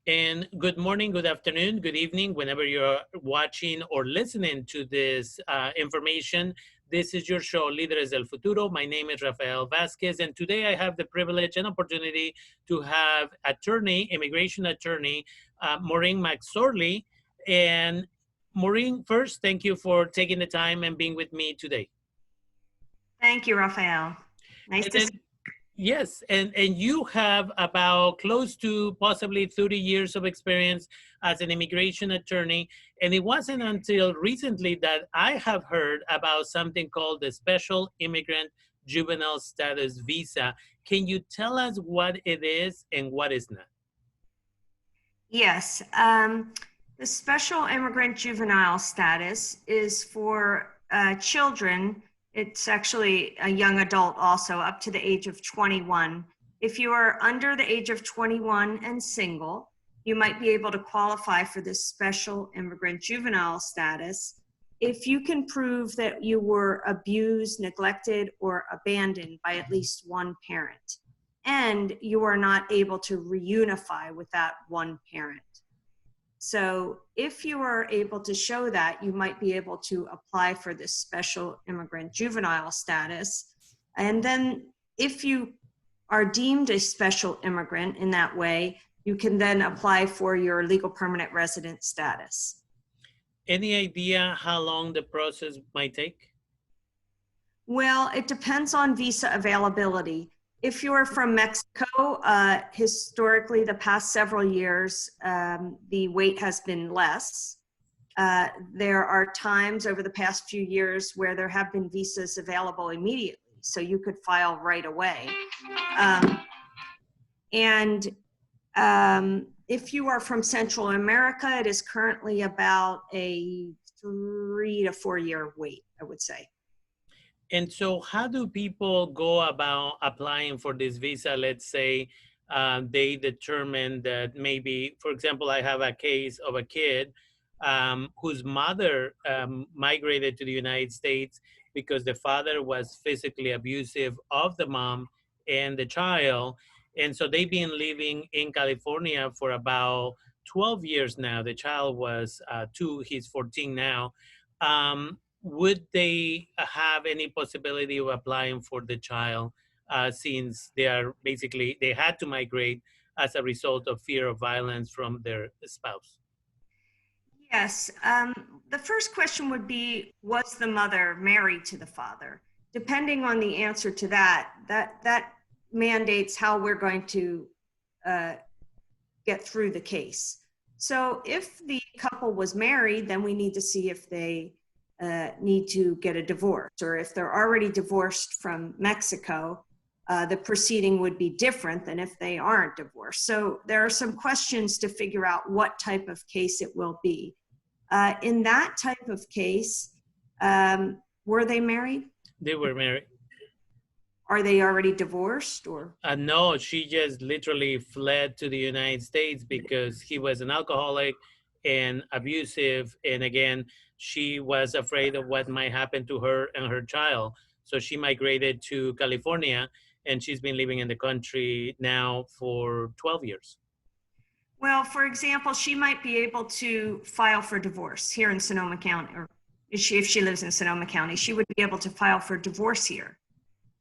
And good morning, good afternoon, good evening, whenever you're watching or listening to this information. This is your show, Líderes del Futuro. My name is Rafael Vasquez, and today I have the privilege and opportunity to have immigration attorney, Maureen McSorley. And Maureen, first, thank you for taking the time and being with me today. Thank you, Rafael. Nice And to then, see you. yes, and you have about close to possibly 30 years of experience as an immigration attorney. And it wasn't until recently that I have heard about something called the Special Immigrant Juvenile Status Visa. Can you tell us what it is and what is not? Yes, the special immigrant juvenile status is for children. It's actually a young adult also, up to the age of 21. If you are under the age of 21 and single, you might be able to qualify for this special immigrant juvenile status if you can prove that you were abused, neglected, or abandoned by at least one parent, and you are not able to reunify with that one parent. So if you are able to show that, you might be able to apply for this special immigrant juvenile status. And then if you are deemed a special immigrant in that way, you can then apply for your legal permanent resident status. Any idea how long the process might take? Well, it depends on visa availability. If you're from Mexico, historically, the past several years, the wait has been less. There are times over the past few years where there have been visas available immediately, so you could file right away. If you are from Central America, it is currently about a 3 to 4 year wait, I would say. And so how do people go about applying for this visa? Let's say they determine that maybe, for example, I have a case of a kid whose mother migrated to the United States because the father was physically abusive of the mom and the child. And so they've been living in California for about 12 years now. The child was 2, he's 14 now. Would they have any possibility of applying for the child since they had to migrate as a result of fear of violence from their spouse? Yes. The first question would be, was the mother married to the father? Depending on the answer to that mandates how we're going to get through the case. So if the couple was married, then we need to see if they need to get a divorce, or if they're already divorced from Mexico, the proceeding would be different than if they aren't divorced. So there are some questions to figure out what type of case it will be. In that type of case, were they married? They were married. Are they already divorced, or? No, she just literally fled to the United States because he was an alcoholic and abusive. And again, she was afraid of what might happen to her and her child. So she migrated to California, and she's been living in the country now for 12 years. Well, for example, she might be able to file for divorce here in Sonoma County, or if she lives in Sonoma County, she would be able to file for divorce here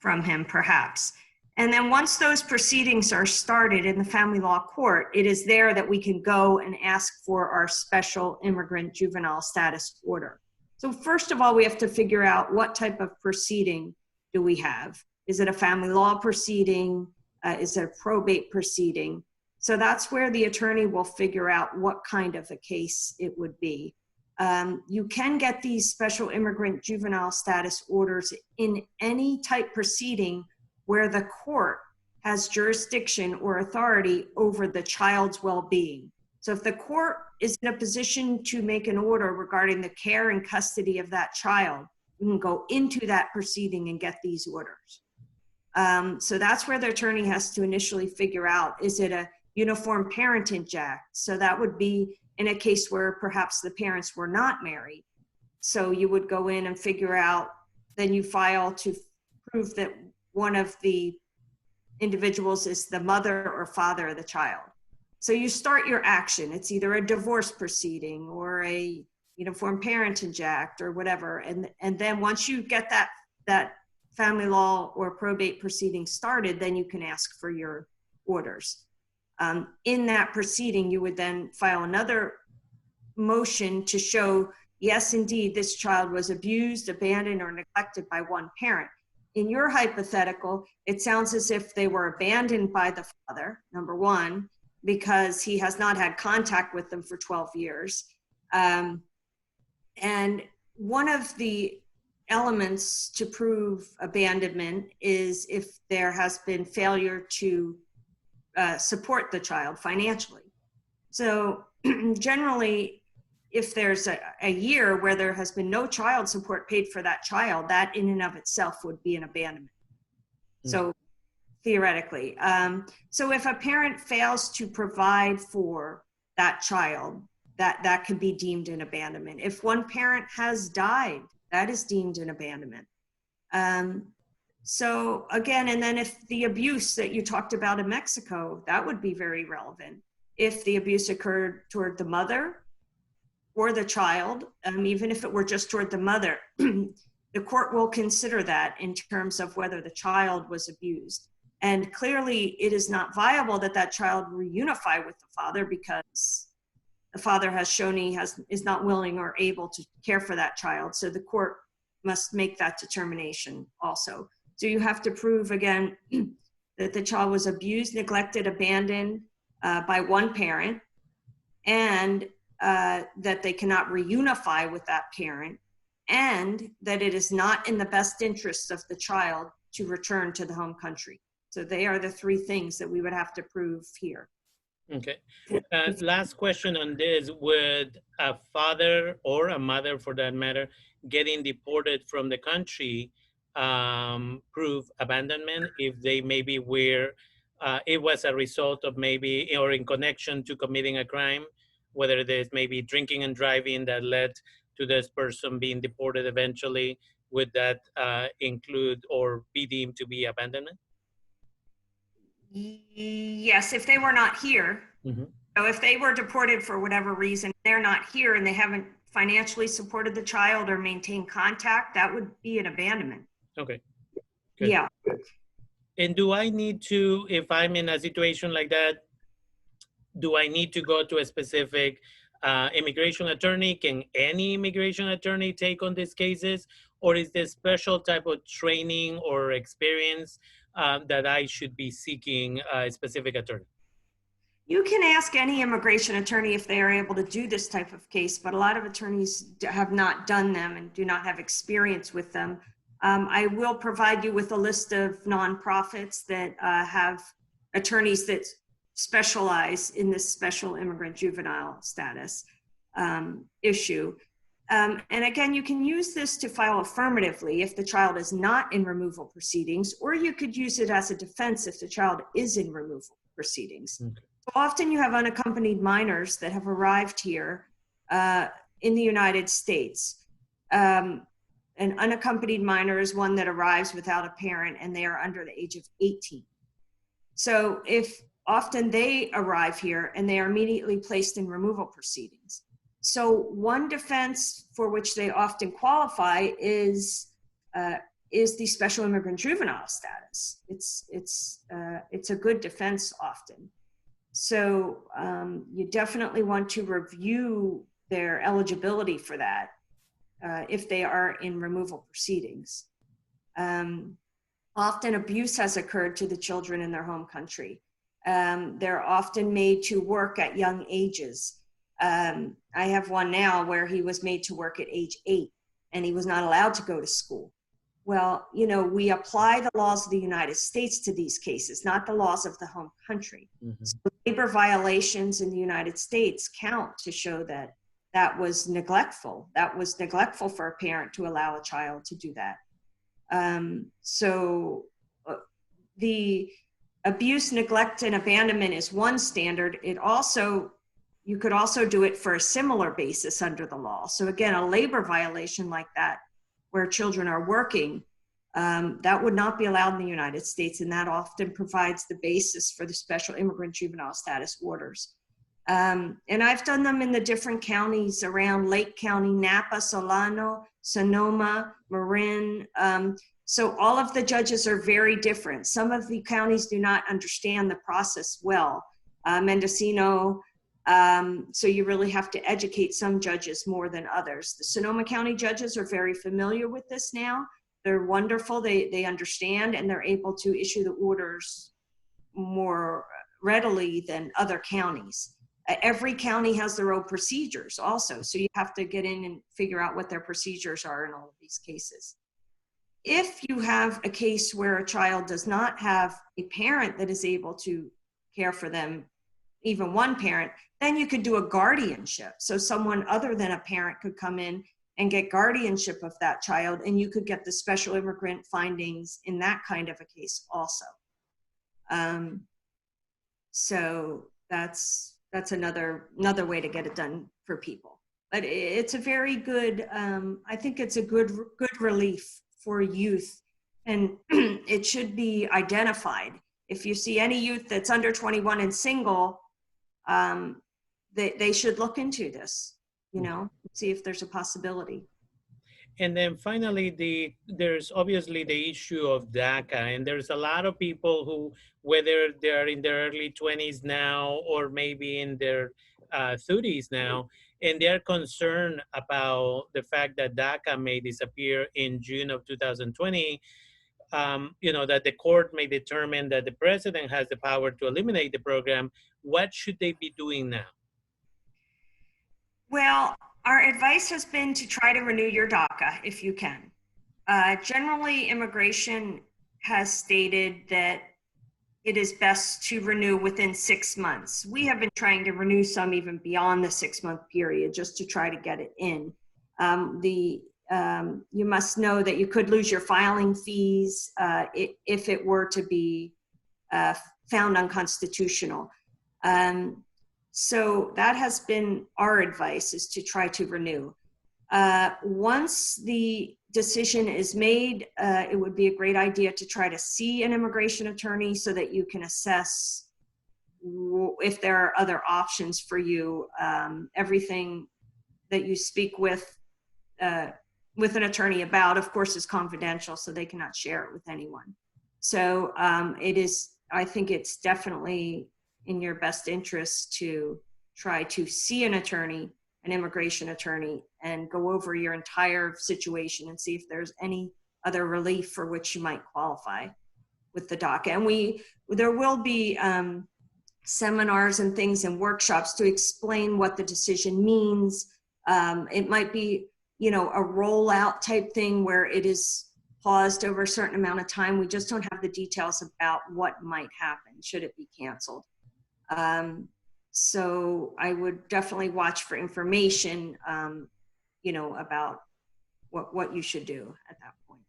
from him, perhaps. And then once those proceedings are started in the family law court, it is there that we can go and ask for our special immigrant juvenile status order. So first of all, we have to figure out what type of proceeding do we have. Is it a family law proceeding? Is it a probate proceeding? So that's where the attorney will figure out what kind of a case it would be. You can get these special immigrant juvenile status orders in any type proceeding where the court has jurisdiction or authority over the child's well-being. So if the court is in a position to make an order regarding the care and custody of that child, you can go into that proceeding and get these orders. So that's where the attorney has to initially figure out, is it a Uniform Parentage Act? So that would be in a case where perhaps the parents were not married. So you would go in and figure out, then you file to prove that one of the individuals is the mother or father of the child. So you start your action. It's either a divorce proceeding or a Uniform Parentage Act or whatever. And then once you get that family law or probate proceeding started, then you can ask for your orders. In that proceeding, you would then file another motion to show, yes, indeed, this child was abused, abandoned, or neglected by one parent. In your hypothetical, it sounds as if they were abandoned by the father, number one, because he has not had contact with them for 12 years. And one of the elements to prove abandonment is if there has been failure to support the child financially. So generally, if there's a year where there has been no child support paid for that child, that in and of itself would be an abandonment. So theoretically. So if a parent fails to provide for that child, that could be deemed an abandonment. If one parent has died, that is deemed an abandonment. So again, and then if the abuse that you talked about in Mexico, that would be very relevant. If the abuse occurred toward the mother or the child, even if it were just toward the mother, the court will consider that in terms of whether the child was abused. And clearly it is not viable that that child reunify with the father because the father has shown he is not willing or able to care for that child. So the court must make that determination also. So you have to prove again that the child was abused, neglected, abandoned by one parent, and that they cannot reunify with that parent, and that it is not in the best interest of the child to return to the home country. So they are the three things that we would have to prove here. Okay. Last question on this. Would a father or a mother, for that matter, getting deported from the country prove abandonment if they maybe were, it was a result of maybe, or in connection to committing a crime, whether there's maybe drinking and driving that led to this person being deported eventually? Would that include or be deemed to be abandonment? Yes, if they were not here. Mm-hmm. So if they were deported for whatever reason, they're not here and they haven't financially supported the child or maintained contact, that would be an abandonment. Okay. Good. Yeah. And do I need to, if I'm in a situation like that, do I need to go to a specific immigration attorney? Can any immigration attorney take on these cases? Or is there special type of training or experience that I should be seeking a specific attorney? You can ask any immigration attorney if they are able to do this type of case, but a lot of attorneys have not done them and do not have experience with them. I will provide you with a list of nonprofits that have attorneys that specialize in this special immigrant juvenile status issue. And again, you can use this to file affirmatively if the child is not in removal proceedings, or you could use it as a defense if the child is in removal proceedings. Okay. So often you have unaccompanied minors that have arrived here in the United States. An unaccompanied minor is one that arrives without a parent and they are under the age of 18. So if often they arrive here and they are immediately placed in removal proceedings. So one defense for which they often qualify is the special immigrant juvenile status. It's a good defense often. So you definitely want to review their eligibility for that if they are in removal proceedings. Often abuse has occurred to the children in their home country. They're often made to work at young ages. I have one now where he was made to work at age 8 and he was not allowed to go to school. Well, you know, we apply the laws of the United States to these cases, not the laws of the home country. Mm-hmm. So labor violations in the United States count to show that that was neglectful. That was neglectful for a parent to allow a child to do that. The abuse, neglect, and abandonment is one standard. You could also do it for a similar basis under the law. So again, a labor violation like that, where children are working, That would not be allowed in the United States, and that often provides the basis for the special immigrant juvenile status orders. And I've done them in the different counties around Lake County, Napa, Solano, Sonoma, Marin. So all of the judges are very different. Some of the counties do not understand the process well. Mendocino, so you really have to educate some judges more than others. The Sonoma County judges are very familiar with this now. They're wonderful. They understand, and they're able to issue the orders more readily than other counties. Every county has their own procedures also, so you have to get in and figure out what their procedures are in all of these cases. If you have a case where a child does not have a parent that is able to care for them, even one parent, then you could do a guardianship. So someone other than a parent could come in and get guardianship of that child, and you could get the special immigrant findings in that kind of a case also. So that's another way to get it done for people. But it's a very good, I think it's a good relief for youth, and it should be identified. If you see any youth that's under 21 and single, they should look into this, you know, see if there's a possibility. And then finally, there's obviously the issue of DACA, and there's a lot of people who, whether they're in their early 20s now or maybe in their 30s now, and they're concerned about the fact that DACA may disappear in June of 2020. You know, that the court may determine that the president has the power to eliminate the program. What should they be doing now? Well, our advice has been to try to renew your DACA if you can. Generally, immigration has stated that it is best to renew within 6 months. We have been trying to renew some even beyond the 6-month period just to try to get it in. You must know that you could lose your filing fees if it were to be found unconstitutional. So that has been our advice, is to try to renew. Once the decision is made, it would be a great idea to try to see an immigration attorney so that you can assess if there are other options for you. Everything that you speak with an attorney about, of course, is confidential, so they cannot share it with anyone. So I think it's definitely in your best interest to try to see an attorney, an immigration attorney, and go over your entire situation and see if there's any other relief for which you might qualify with the DACA. And there will be seminars and things and workshops to explain what the decision means. It might be, you know, a rollout type thing where it is paused over a certain amount of time. We just don't have the details about what might happen should it be canceled. So I would definitely watch for information, you know, about what you should do at that point.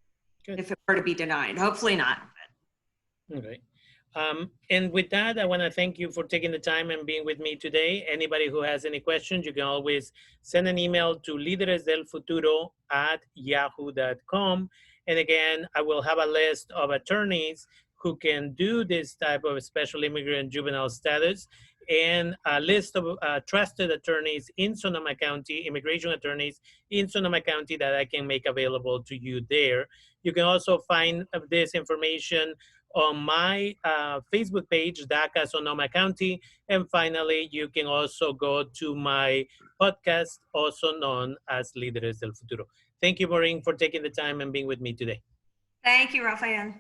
Good. If it were to be denied. Hopefully not. Okay. And with that, I want to thank you for taking the time and being with me today. Anybody who has any questions, you can always send an email to lideresdelfuturo@yahoo.com. And again, I will have a list of attorneys who can do this type of special immigrant juvenile status, and a list of trusted attorneys in Sonoma County, immigration attorneys in Sonoma County, that I can make available to you there. You can also find this information on my Facebook page, DACA Sonoma County. And finally, you can also go to my podcast, also known as Líderes del Futuro. Thank you, Maureen, for taking the time and being with me today. Thank you, Rafael.